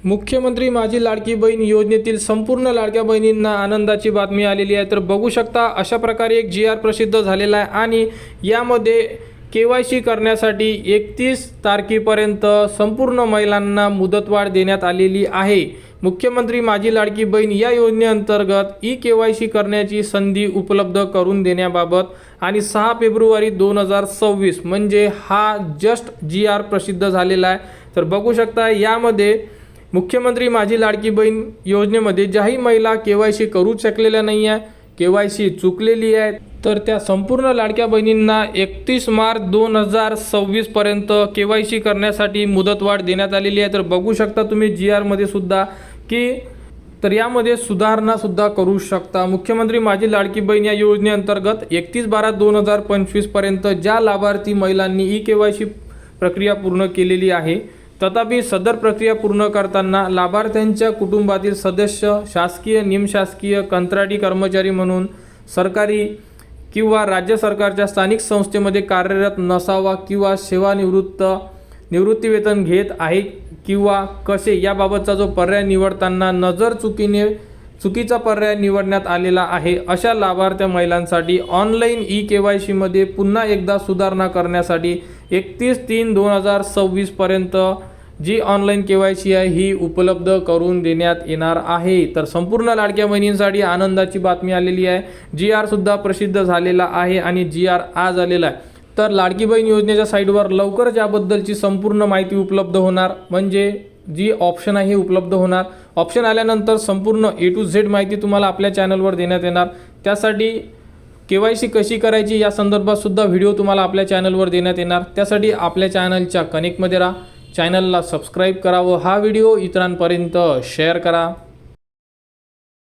मुख्यमंत्री माझी लाडकी बहीण योजनेतील संपूर्ण लाडक्या बहिणींना आनंदाची बातमी आलेली आहे। तर बघू शकता अशा प्रकारे एक GR प्रसिद्ध झालेला आहे आणि यामध्ये KYC करण्यासाठी 31 तारखेपर्यंत संपूर्ण महिलांना मुदतवाढ देण्यात आलेली आहे। मुख्यमंत्री माझी लाडकी बहीण या योजनेअंतर्गत KYC करण्याची संधी उपलब्ध करून देण्याबाबत आणि 6 फेब्रुवारी 2026 म्हणजे हा जस्ट GR प्रसिद्ध झालेला आहे। तर बघू शकता यामध्ये मुख्यमंत्री माझी लाडकी बहीण योजनेमध्ये ज्याही महिला KYC करू शकलेल्या नाही आहे, KYC चुकलेली आहे, तर त्या संपूर्ण लाडक्या बहिणींना 31 मार्च 2026 पर्यंत KYC करण्यासाठी मुदतवाढ देण्यात आलेली आहे। तर बघू शकता तुम्ही GR मध्ये सुद्धा की तर यामध्ये सुधारणा सुद्धा करू शकता। मुख्यमंत्री माझी लाडकी बहीण या योजनेअंतर्गत 31/12/2025 पर्यंत ज्या लाभार्थी महिलांनी KYC प्रक्रिया पूर्ण केलेली आहे, तथापि सदर प्रक्रिया पूर्ण करताना लाभार्थ्यांच्या कुटुंबातील सदस्य शासकीय, निमशासकीय, कंत्राटी कर्मचारी म्हणून सरकारी किंवा राज्य सरकारच्या स्थानिक संस्थेमध्ये कार्यरत नसावा किंवा निवृत्तीवेतन घेत आहे किंवा कसे याबाबतचा जो पर्याय निवडताना चुकीचा पर्याय निवडण्यात आलेला आहे, अशा लाभार्थी महिलांसाठी ऑनलाईन KYC मध्ये पुन्हा एकदा सुधारणा करण्यासाठी 31/3/2026 पर्यंत जी ऑनलाईन KYC आहे ही उपलब्ध करून देण्यात येणार आहे। तर संपूर्ण लाडक्या बहिणींसाठी आनंदाची बातमी आलेली आहे। GR सुद्धा प्रसिद्ध झालेला आहे आणि GR आज आलेला आहे। तर लाडकी बहीण योजनेच्या साईटवर लवकरच याबद्दलची संपूर्ण माहिती उपलब्ध होणार, म्हणजे जी ऑप्शन आहे हे उपलब्ध होणार। ऑप्शन आल्यानंतर संपूर्ण A to Z माहिती तुम्हाला आपल्या चॅनलवर देण्यात येणार। त्यासाठी KYC कशी करायची या संदर्भात सुद्धा व्हिडिओ तुम्हाला आपल्या चॅनलवर देण्यात येणार। त्यासाठी आपल्या चॅनलच्या कनेक्टमध्ये राहा, चॅनलला सबस्क्राईब करा व हा व्हिडिओ इतरांपर्यंत शेअर करा।